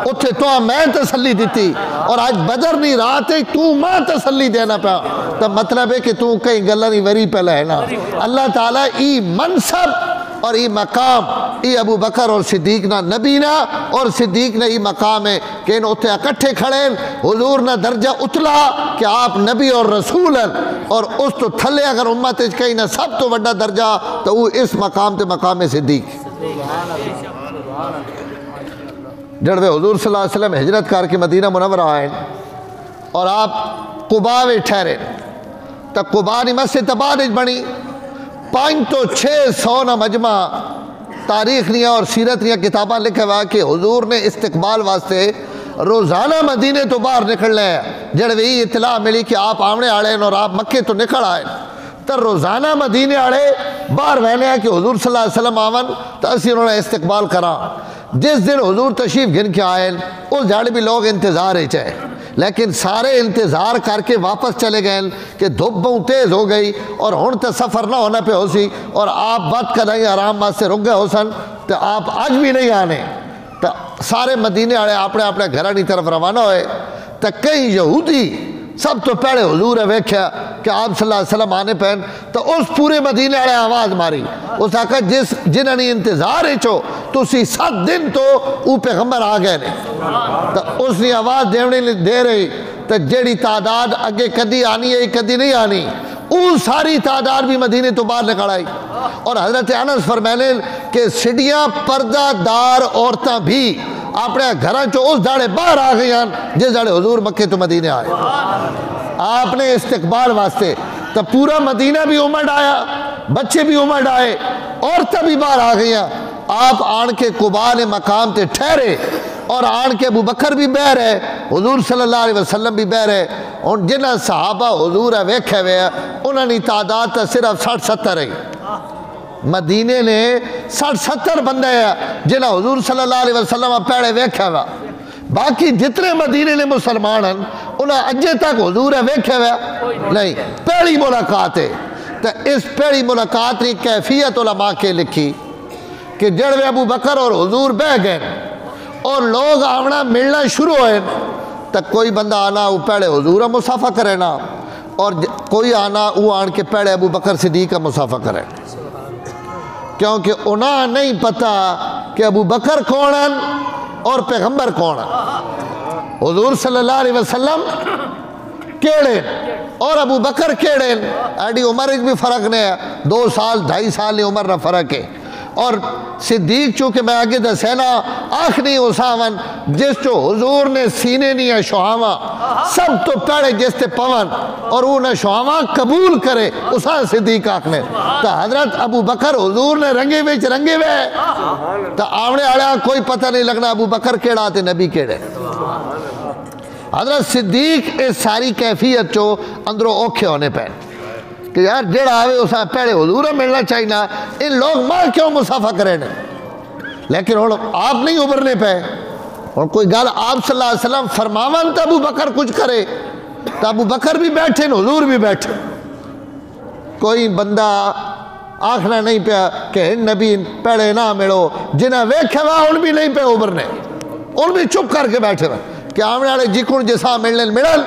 A: اتھے تو میں تسلی دیتی، اور آج بدر نہیں رات ہے تو ماں تسلی دینا پا، تو مطلب ہے کہ تو کئی گلہ نہیں وری پہلے ہے نا۔ اللہ تعالیٰ ای منصب اور ای مقام ای ابو بکر اور صدیق نہ نبی نہ اور صدیق نہ ای مقام ہے کہ ان اتھے اکٹھے کھڑے حضور نہ درجہ اتلا کہ آپ نبی اور رسول ہیں، اور اس تو تھلے اگر امت کہیں نہ سب تو بڑا درجہ تو وہ اس مقام تے مقام صدیق۔ جڑوے حضور صلی اللہ علیہ وسلم ہجرت کر کے مدینہ منورہ آئے اور آپ قباء میں ٹھہرے، تو قباء نے مسجد آباد بنی 500-600 نہ مجمع تاریخ نیا اور سیرت نیا کتاباں لکھے ہوا کہ حضور نے استقبال واسطے روزانہ مدینے تو باہر نکل لے، جڑوے یہ اطلاع ملی کہ آپ آمنے آڑے اور آپ مکے تو نکل آئے، تو روزانہ مدینے آڑے باہر وہنے ہیں کہ حضور صلی اللہ علیہ وسلم آون تو اسی انہوں نے استقبال کرا۔ جس دن حضور تشریف گھن کے آئے اس جاڑے بھی لوگ انتظار ہی چاہے، لیکن سارے انتظار کر کے واپس چلے گئے کہ دھوپ بہت تیز ہو گئی اور ہن تو سفر نہ ہونا پہ ہو سی، اور آپ بات کا نہیں آرام بات سے رک گئے ہو سن تو آپ آج بھی نہیں آنے، تو سارے مدینے آڑے اپنے اپنے گھرانی طرف روانہ ہوئے، تو کئی یہودی سب تو پہلے حضور ہے ویکھیا کہ آپ صلی اللہ علیہ وسلم آنے پہن، تو اس پورے مدینے آڑے آواز ماری، اس آقا جنہوں نے انتظار ہے چھو تو اسی 7 دن تو او پیغمبر آ گئے نے، تو اس نے آواز دیونے دے رہی، تو جیڑی تعداد اگے کدی آنی ہے کدی نہیں آنی، او ساری تعداد بھی مدینے تو باہر نکل آئی، اور حضرت انس فرمانے کہ سڑیاں پردہ دار عورتاں بھی اپنے گھران چو اس داڑے باہر آ گئی ہیں جس داڑے حضور مکے تو مدینے آئے، آپ نے استقبال واسطے تو پورا مدینہ بھی امڑ آیا، بچے بھی امڑ آئے، عورتیں بھی باہر آ گئی ہیں، آپ آن کے قباء نے مقام تے ٹھہرے، اور آن کے ابو بکر بھی بہ رہے، حضور صلی اللہ علیہ وسلم بھی بہ رہے، اور جنہ صحابہ حضور ویکھے ہوئے انہوں نے تعداد تا صرف 60-70 رہی، مدینے نے 60-70 بندے ہیں جنہ حضور صلی اللہ علیہ وسلم پہلے ویکھے ہوئے، باقی جتنے مدینے نے مسلمان ہیں انہاں اجے تک حضور ویکھے ہوئے نہیں، پہلی ملاقات ہے، تو اس پہلی ملاقات نے کیفیت علماء کے لکھی کہ جڑوے ابو بکر اور حضور بہ گئے اور لوگ آمنا ملنا شروع ہوئے، تو کوئی بندہ آنا وہ پہلے حضور مصافحہ کرے نا، اور کوئی آنا وہ آن کے پہلے ابو بکر صدیق کا مصافحہ کرے، کیونکہ انہاں نہیں پتا کہ ابو بکر کون ہیں اور پیغمبر کون ہیں، حضور صلی اللہ علیہ وسلم کیڑے اور ابو بکر کیڑے، ایڈی عمر بھی فرق نہیں ہے، 2 سال 2.5 سال عمر نہ فرق ہے، اور صدیق چونکہ میں آگے دسینا آخری اساون جس چو حضور نے سینے نہیں شہاواں سب تو پہلے جس تے پون اور انہیں شہاواں قبول کرے اساں صدیق آخنے، تو حضرت ابو بکر حضور نے رنگے ویچ رنگے وے، تو آمنے آڑیا کوئی پتہ نہیں لگنا ابو بکر کیڑا تے نبی کیڑے، حضرت صدیق اس ساری کیفیت چو اندروں اوکھے ہونے پہ کہ یار جڑا آوے اسا پہلے حضور ملنا چاہیے، ان لوگ ماں کیوں مصافحہ کریں، لیکن آپ نہیں ابھرنے پہ، اور کوئی گل آپ صلی اللہ علیہ وسلم فرماون تو ابو بکر کچھ کرے، تو ابو بکر بھی بیٹھے حضور بھی بیٹھے، کوئی بندہ آخنا نہیں پیا کہ نبی پہلے نہ ملو، جنہیں ویکھے ہوا ان بھی نہیں پہ ابھرنے، ان بھی چپ کر کے بیٹھے ہوئے کہ آمنے والے جکن جسا ملنے ملل،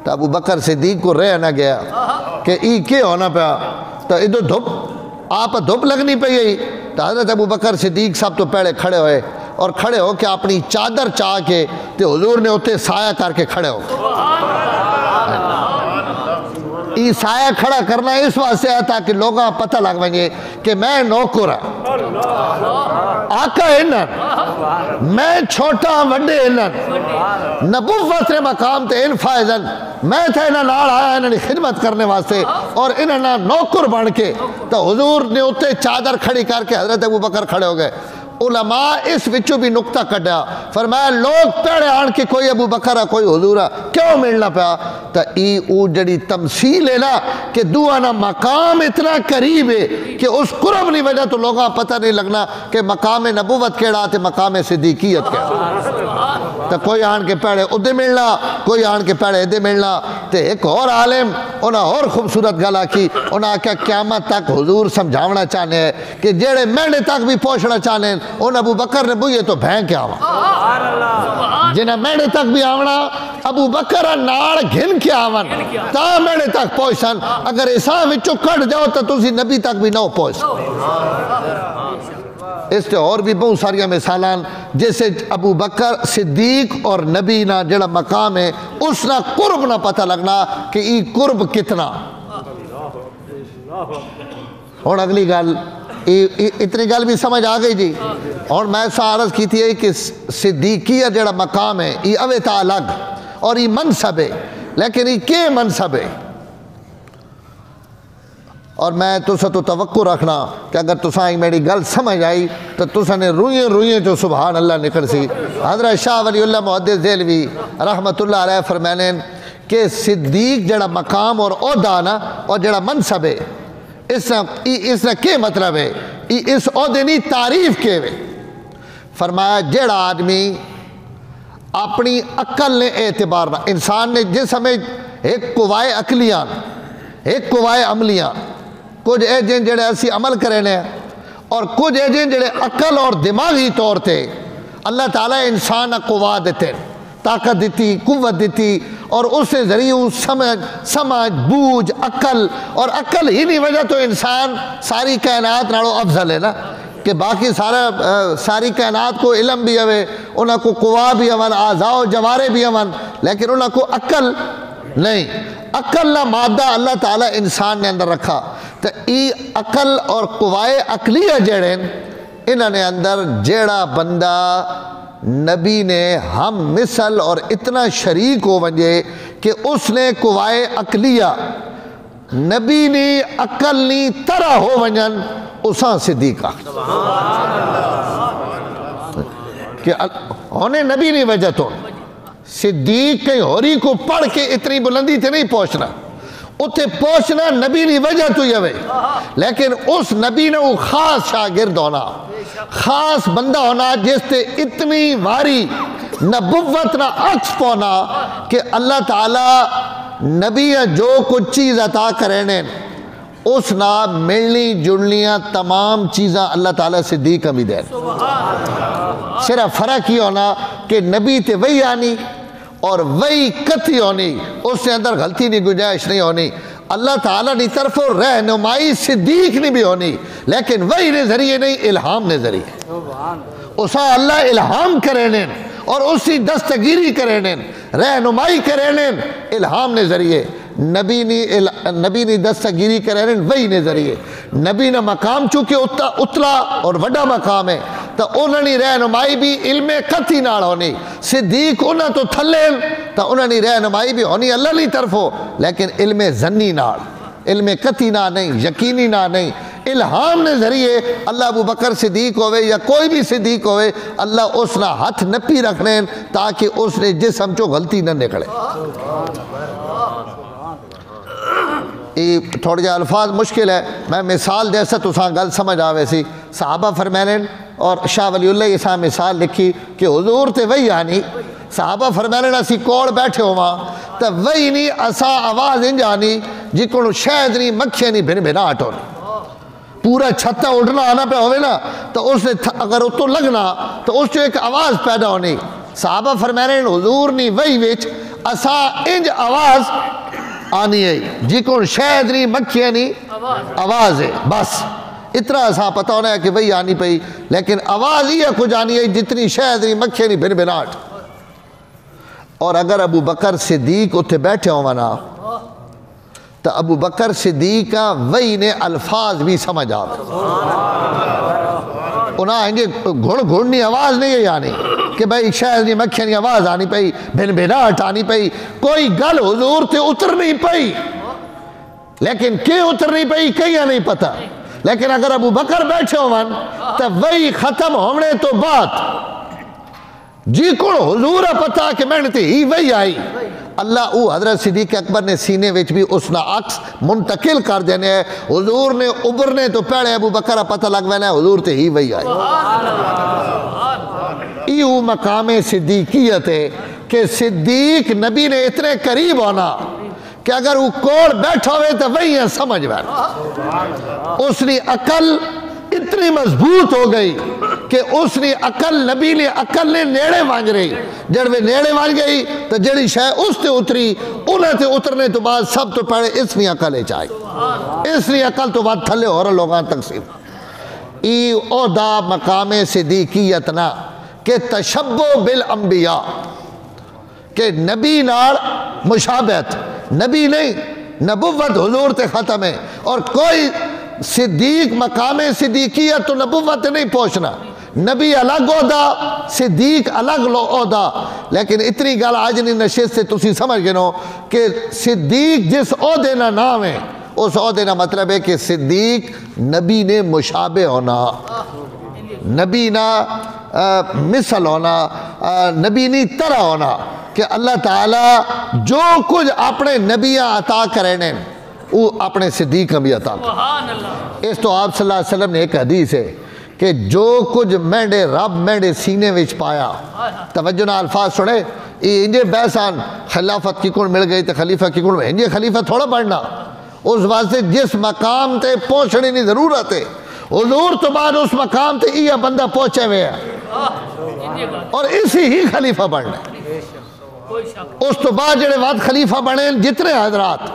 A: تو ابو بکر صدیق کو رہ نہ گیا کہ ای کیا ہونا پیا، تو ادھر دھوپ آپ دھوپ لگنی پہ گئی، تو حضرت ابو بکر صدیق سب تو پہلے کھڑے ہوئے، اور کھڑے ہو کے اپنی چادر چاہ کے تو حضور نے اتنے سایہ کر کے کھڑے ہو، ای سایہ کھڑا کرنا اس واسطے ہے تاکہ لوگاں پتہ لگ بنجے کہ میں نوکر ہاں، آقا انہن میں چھوٹا وڈے انہن نبوت نے مقام تے ان فائزن میں تھے انہاں نال آیا انہاں نے خدمت کرنے واسطے، اور انہاں نوکر بن کے تو حضور نے اتنے چادر کھڑی کر کے حضرت ابو بکر کھڑے ہو گئے، علماء اس وچوں بھی نقطہ کڈیا، فرمایا لوگ پیڑے آن کے کوئی ابو بکر ہے کوئی حضور ہے کیوں ملنا پیا؟ تا او جڑی تمثیل ہے نا کہ دعانا مقام اتنا قریب ہے کہ اس قرب نہیں وجہ تو لوگاں پتہ نہیں لگنا کہ مقام نبوت کیڑا تے مقام صدیقیت کیڑا۔ تا کوئی آن کے پیڑے ادھے ملنا، کوئی آن کے پیڑے ادھے ملنا۔ تے ایک اور عالم انہاں اور خوبصورت گلا کی، انہاں کہا قیامت تک حضور سمجھاونا چاہنے ہیں کہ جیڑے مہنے تک بھی پوچھنا چاہنے ہیں ان ابو بکر نے بوئے تو بھین کے آوان، جنہیں مہنے تک بھی آونا ابو بکر نار گھن کے آوان تا مہنے تک پوچھن، اگر اساں وچوں کٹ جاؤ تو تسی نبی تک بھی نہ پوچھ۔ اس سے اور بھی بہت ساریاں مثالان جیسے ابو بکر صدیق اور نبی نہ جڑا مقام ہے اس نہ قرب نہ پتہ لگنا کہ ای قرب کتنا۔ اور اگلی گل اتنی گل بھی سمجھ آ گئی جی۔ اور میں عرض کی تھی کہ صدیقیہ جڑا مقام ہے یہ اوے تا الگ اور یہ منصب ہے، لیکن یہ کیا منصب ہے؟ اور میں تسا تو توقع رکھنا کہ اگر تسا میری گل سمجھ آئی تو تسا نے روئیں جو سبحان اللہ نکل سی۔ حضرت شاہ ولی اللہ محدث دہلوی رحمت اللہ علیہ فرمانے کہ صدیق جڑا مقام اور عہدہ نا اور جڑا منصب ہے اس نے کیا مطلب ہے؟ اس عہدے نہیں تعریف کے ہوئے فرمایا جڑا آدمی اپنی عقل نے اعتبار نہ، انسان نے جس ہمیں ایک قوائے عقلیاں ایک قوائے عملیاں کچھ ایجن جڑے اسی عمل کرنے ہیں اور کچھ ایجن جڑے عقل اور دماغی طور تے اللہ تعالیٰ انسان قوہ دیتے طاقت دیتی قوت دیتی اور اس سے ذریعہ سمجھ بوجھ عقل اور عقل ہی نہیں وجہ تو انسان ساری کائنات نالو افضل ہے نا کہ باقی ساری کائنات کو علم بھی ہوئے انہاں کو قوہ بھی ہون اعضاء و جوارے بھی ہون لیکن انہاں کو عقل نہیں۔ عقل نہ مادہ اللہ تعالیٰ انسان نے اندر رکھا تو ای عقل اور قوائے عقلیہ جڑیں انہاں نے اندر جیڑا بندہ نبی نے ہم مثل اور اتنا شریک ہو ونجے کہ اس نے قوائے عقلیہ نبی نے عقل نی طرح ہو ونجن اساں صدیقہ کہ انہیں نبی نہیں وجہ تو صدیق کہیں ہوری کو پڑھ کے اتنی بلندی تھے نہیں پہنچنا اتھے پہنچنا نبی نہیں وجہ تو یہ لیکن اس نبی نے وہ خاص شاگرد ہونا خاص بندہ ہونا جس تے اتنی واری نبوت نہ عکس پونا کہ اللہ تعالیٰ نبی جو کچھ چیز عطا کرنے اس نہ ملنی جڑنیاں تمام چیزاں اللہ تعالیٰ صدیق بھی دے صرف فرق یہ ہونا کہ نبی تے وہی آنی اور وہی کتھی ہونی اس سے اندر غلطی نہیں گنجائش نہیں ہونی اللہ تعالیٰ نے طرف رہنمائی صدیق نہیں بھی ہونی لیکن وہی نے ذریعے نہیں الہام نے ذریعے اسا اللہ الہام کرنے اور اسی دستگیری کرنے رہنمائی کرنے الہام نے ذریعے نبی نے دستگیری کرنے وہی نے ذریعے نبی نے مقام چونکہ اتلا اور وڈا مقام ہے تو انہوں نے رہنمائی بھی علم قطعی نال ہونی صدیق انہوں تو تھلیں تو انہوں نے رہنمائی بھی ہونی اللہ نہیں طرف ہو لیکن علم ظنی نال علم قطعی نہ نہیں یقینی نہ نہیں الہام نے ذریعے اللہ ابو بکر صدیق ہوئے یا کوئی بھی صدیق ہوئے اللہ اس نہ ہاتھ نپی رکھنے تاکہ اس نے جسم چو غلطی نہ نکلے یہ تھوڑے جا الفاظ مشکل ہے میں مثال جیسا تو ساں گل سمجھ آوے سی صحابہ فرمانے اور شاہ ولی اللہ یہ ساں مثال لکھی کہ حضور تے وہی آنی صحابہ فرمانے اسی کوڑ بیٹھے ہوا تو وہی نہیں اسا آواز انج آنی جی کو شاید نہیں مکھے نہیں بھن بھنا آٹو نہیں پورا چھتا اڑنا آنا پہ ہوئے نا تو اس نے اگر اتو لگنا تو اس جو ایک آواز پیدا ہونی صحابہ فرمانے حضور نہیں وہی ویچ اسا انج آواز آنی ہے جی کو شاید نہیں مکھے نہیں آواز ہے بس اتنا ایسا پتہ ہونا ہے کہ وہی آنی پئی لیکن آواز ہی ہے کچھ آنی ہے جتنی شاید نہیں مکھے نہیں بھن بھناٹ اور اگر ابو بکر صدیق اتھے بیٹھے ہوں نا تو ابو بکر صدیق کا وہی نے الفاظ بھی سمجھ آوے انہاں آئیں گے گھڑنی آواز نہیں ہے یعنی کہ بھائی شاید نہیں مکھے نہیں آواز آنی پئی بھن بھناٹ آنی پئی کوئی گل حضور تے اتر نہیں پئی لیکن کیوں اتر نہیں پئی کہیں نہیں پتہ لیکن اگر ابو بکر بیٹھے ہون تو وہی ختم ہونے تو بعد جی کو حضور پتا کہ میں نے ہی وہی آئی اللہ او حضرت صدیق اکبر نے سینے وچ بھی اس نا عکس منتقل کر دینے ہے حضور نے ابرنے تو پہلے ابو بکر پتہ لگ وینا ہے حضور تے ہی وہی آئی ایو مقام صدیقیت ہے کہ صدیق نبی نے اتنے قریب ہونا کہ اگر وہ کوڑ بیٹھا ہوئے تو وہی ہے سمجھ بیٹھا اس نے عقل اتنی مضبوط ہو گئی کہ اس نے نبی نے عقل نے نیڑے وانج رہی جڑ وہ نیڑے وانج گئی تو جڑی شے اس تے اتری انہیں تے اترنے تو بعد سب تو پہلے اس نے عقل ہے چاہی اس نے عقل تو بعد تھلے اور لوگاں تقسیم ای عہدہ مقام صدیقیتنا کہ تشبہ بالانبیاء کہ نبی نار مشابہت نبی نہیں نبوت حضور تے ختم ہے اور کوئی صدیق مقام صدیقیت تو نبوت نہیں پہنچنا نبی الگ عہدہ صدیق الگ عہدہ لیکن اتنی گل آج نہیں نشست سے تسی سمجھ گئے نو کہ صدیق جس عہدے نہ نام ہے اس عہدے نہ مطلب ہے کہ صدیق نبی نے مشابہ ہونا نبی نہ مثل ہونا نبی نہیں طرح ہونا کہ اللہ تعالیٰ جو کچھ اپنے نبیاں عطا کرنے وہ اپنے صدیق بھی عطا کرنے اس تو آپ صلی اللہ علیہ وسلم نے ایک حدیث ہے کہ جو کچھ میںڈے رب میںڈے سینے وچ پایا توجہ نہ الفاظ سنے انجے بحثان خلافت کی کون مل گئی تو خلیفہ کی کون انجے خلیفہ تھوڑا بڑھنا اس واسطے جس مقام تے پہنچنے نہیں ضرورت ہے حضور تو بعد اس مقام تے یہ بندہ پہنچے ہوئے ہیں اور اسی ہی خلیفہ بڑھنا اس تو بعد جڑے بعد خلیفہ بنے جتنے حضرات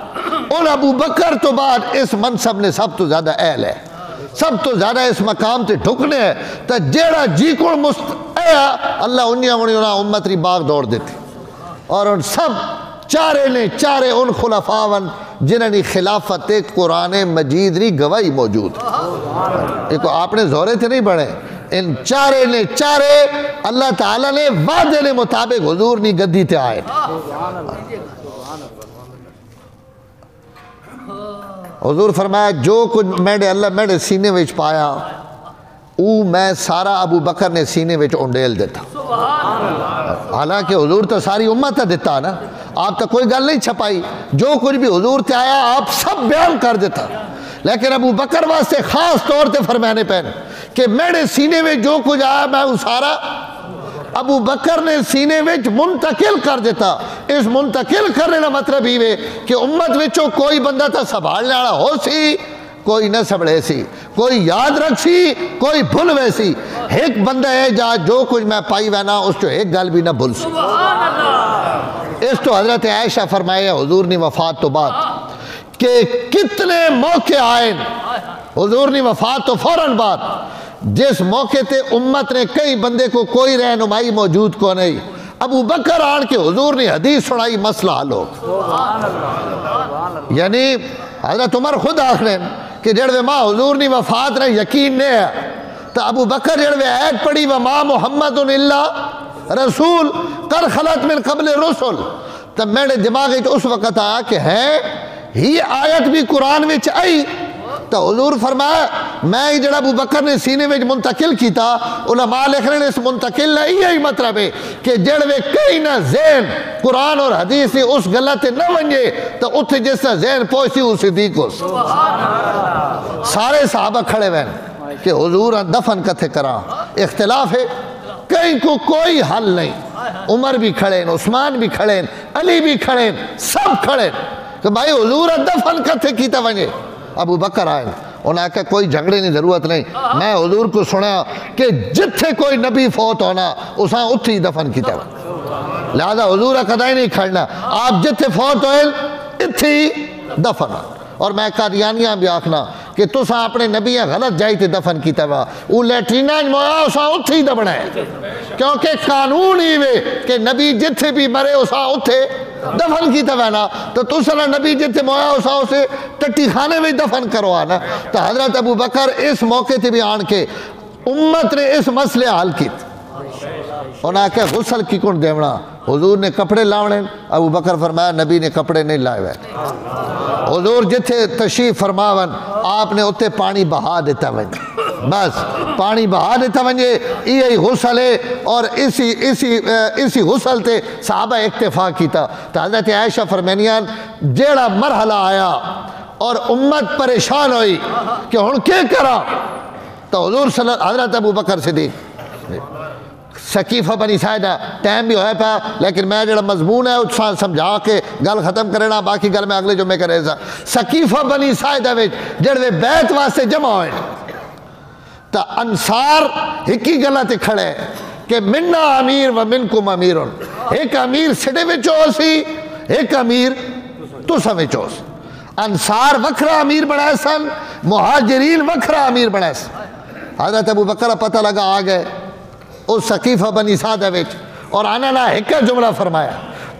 A: اور ابو بکر تو بعد اس منصب نے سب تو زیادہ اہل ہے سب تو زیادہ اس مقام تے ڈھکنے ہے تو جیڑا جی کو اللہ انہیں امتری باغ دوڑ دیتی اور ان سب چارے ان خلفاون جنہوں نے خلافت قرآن مجید ری گواہی موجود ایک آپ نے زورے تھے نہیں بڑھے ان چارے اللہ تعالیٰ نے وعدے نے مطابق حضور نہیں گدی تے آئے حضور فرمایا جو کچھ میں سینے وچ پایا او میں سارا ابو بکر نے سینے وچ انڈیل دیتا حالانکہ حضور تو ساری امت دیتا نا آپ تو کوئی گل نہیں چھپائی جو کچھ بھی حضور تے آیا آپ سب بیان کر دیتا لیکن ابو بکر واسطے خاص طور تے فرمانے پہنے کہ میرے سینے میں جو کچھ آیا میں وہ سارا ابو بکر نے سینے وچ منتقل کر دیتا اس منتقل کرنے کا مطلب ہی ہے کہ امت وچوں کوئی بندہ تا سنبھالنے والا ہو سی کوئی نہ سنبھلے سی کوئی یاد رکھ سی کوئی بھول ویسی ایک بندہ ہے جہاں جو کچھ میں پائی وینا اس جو ایک گل بھی نہ بھول سی اس تو حضرت عائشہ فرمائے حضور نے وفات تو بعد کہ کتنے موقع آئے حضور نے وفات تو فوراً بعد جس موقع تے امت نے کئی بندے کو کوئی رہنمائی موجود کو نہیں ابو بکر آن کے حضور نے حدیث سنائی مسئلہ حل ہو یعنی حضرت عمر خود آخرین کہ جڑوے ماں حضور نے وفات نے یقین نہیں ہے تو ابو بکر جڑوے آیت پڑھی وما محمد اللہ رسول قد خلت من قبل رسول تب میرے دماغ اس وقت آیا کہ ہے ہی آیت بھی قرآن وچ آئی تو حضور فرمایا میں جڑا ابو بکر نے سینے میں منتقل کیتا علماء لکھ رہے ہیں اس منتقل نہ یہی مطلب ہے کہ جڑوے کئی نہ ذہن قرآن اور حدیث اس غلط نہ ونجے تو اتھے جس طرح ذہن پہنچی اس صدیق اس سارے صحابہ کھڑے ہوئے کہ حضور دفن کتھے کرا اختلاف ہے کہیں کو کوئی حل نہیں عمر بھی کھڑے عثمان بھی کھڑے علی بھی کھڑے سب کھڑے کہ بھائی حضور دفن کتھے کیتا ونجے ابو بکر آئے انہوں نے کہا کوئی جھگڑے نہیں ضرورت نہیں میں حضور کو سنا کہ جتھے کوئی نبی فوت ہونا اساں اتھی دفن کیتا لہذا حضور قدائی نہیں کھڑنا آپ جتھے فوت ہوئے اتھی دفن اور میں قادیانیاں بھی آکھنا کہ تساں اپنے نبیاں غلط جائی تھے دفن کیتا ہوا وہ لیٹرینہ مویا اساں اتھی دبنا ہے کیونکہ قانون ہی وے کہ نبی جتھے بھی مرے اساں اتھے دفن کیتا ہوا نا تو تساں نبی جتھے مویا اساں اسے ٹٹی خانے میں دفن کروانا تو حضرت ابو بکر اس موقع تے بھی آن کے امت نے اس مسئلے حل کیت انہوں نے کہا غسل کی کون دیونا حضور نے کپڑے لاؤنے ابو بکر فرمایا نبی نے کپڑے نہیں لائے ہوئے حضور جتھے تشریف فرماون آپ نے اتنے پانی بہا دیتا ونجے، بس پانی بہا دیتا ونجے، یہی غسل ہے۔ اور اسی غسل تے صحابہ اکتفا کیتا۔ تو حضرت عائشہ فرمینیان جیڑا مرحلہ آیا اور امت پریشان ہوئی کہ ہن کیا کرا، تو حضور حضرت ابو بکر صدیق سقیفہ بنی ساعدہ، ٹائم بھی ہوئے پا لیکن میں جڑا مضمون ہے اس سمجھا کے گل ختم کرنا، باقی گل میں اگلے جمعے کرے سا۔ سقیفہ بنی ساعدہ وچ جڑے بیعت واسطے جمع ہوئے تا انصار ہکی گلہ تے کھڑے کہ مننا امیر و منکم امیرن، ایک امیر سڑے وچ ہو سی، ایک امیر تساں وچ ہو سی۔ انصار وکھرا امیر بنائے سن، مہاجرین وکھرا امیر بنائے سن۔ حضرت ابو بکر پتہ لگا آ گئے اس سقیفہ بنی ساعدہ وچ، اور آنا نہ ایک جملہ فرمایا،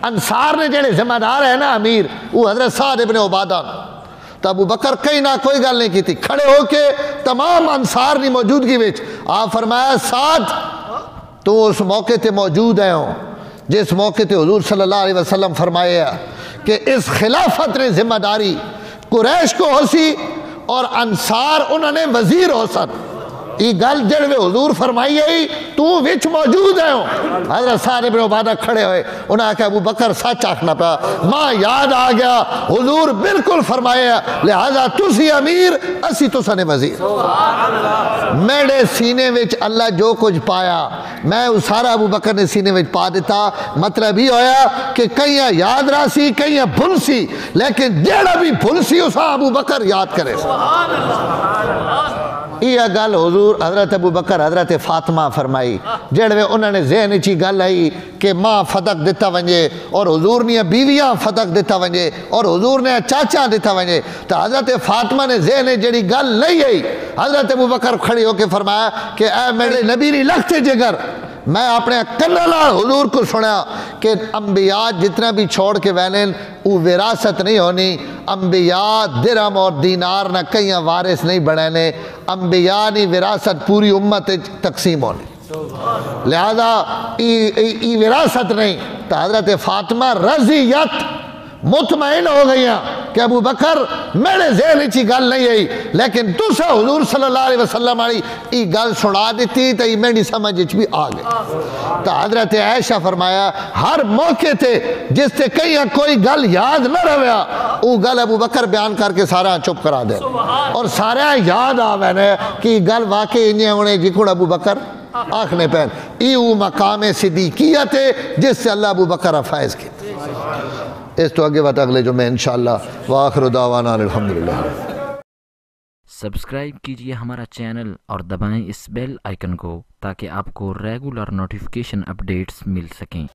A: انصار نے جڑے ذمہ دار ہے نا امیر، وہ حضرت سعد ابن عبادہ۔ تو ابو بکر کہیں نہ کوئی گل نہیں کی تھی، کھڑے ہو کے تمام انصار کی موجودگی وچ آپ فرمایا سعد تو اس موقع تے موجود ہیں ہو جس موقع تے حضور صلی اللہ علیہ وسلم فرمایا کہ اس خلافت نے ذمہ داری قریش کو ہو سی اور انصار انہوں نے وزیر ہو سن۔ یہ گل جڑوے حضور فرمائی ہے تو وچ موجود ہے ہو۔ حضرت سعد بن عبادہ کھڑے ہوئے، انہوں نے کہا ابو بکر سچ آکھنا پیا، ماں یاد آ گیا حضور بالکل فرمایا لہذا تسی امیر اسی تساں نے وزیر۔ میرے سینے وچ اللہ جو کچھ پایا میں وہ سارا ابو بکر نے سینے وچ پا دیتا۔ مطلب یہ ہویا کہ کئیاں یاد راسی کئیاں بھول سی، لیکن جیڑا بھی بھول سی اسا ابو بکر یاد کرے۔ یہ گل حضور حضرت ابو بکر حضرت فاطمہ فرمائی جڑوے انہوں نے ذہن چی گل آئی کہ ماں فتق دیتا ونجے اور حضور نے بیویاں فتق دیتا ونجے اور حضور نے چاچا دیتا ونجے، تو حضرت فاطمہ نے ذہن جڑی گل نہیں آئی، حضرت ابو بکر کھڑی ہو کے فرمایا کہ اے میرے نبی نہیں لگتے جگر، میں اپنے کنالا حضور کو سنا کہ انبیاء جتنا بھی چھوڑ کے وینن وہ وراثت نہیں ہونی، انبیاء درہم اور دینار نہ کئیاں وارث نہیں بڑھنے، انبیاء نی وراثت پوری امت تقسیم ہونی، لہذا ای وراثت نہیں۔ تو حضرت فاطمہ رضیت مطمئن ہو گئی ہیں کہ ابو بکر میرے ذہن چی گل نہیں آئی، لیکن تسا حضور صلی اللہ علیہ وسلم آئی ای گل سنا دیتی تو ای میری سمجھ بھی آ گئی۔ تو حضرت عائشہ فرمایا ہر موقع تے جس تے کہیں کوئی گل یاد نہ رویا وہ گل ابو بکر بیان کر کے سارا چپ کرا دے اور سارا یاد آوے نے کہ گل واقعی انہیں ہونے جکڑ ابو بکر آنکھنے پہن۔ ایو مقام صدیقیت ہے جس سے اللہ ابو بکر فائز کی۔ اس تو آگے بات اگلے جمعے انشاءاللہ۔ وآخر دعوانا الحمدللہ۔
C: سبسکرائب کیجئے ہمارا چینل اور دبائیں اس بیل آئیکن کو تاکہ آپ کو ریگولر نوٹیفیکیشن اپڈیٹس مل سکیں۔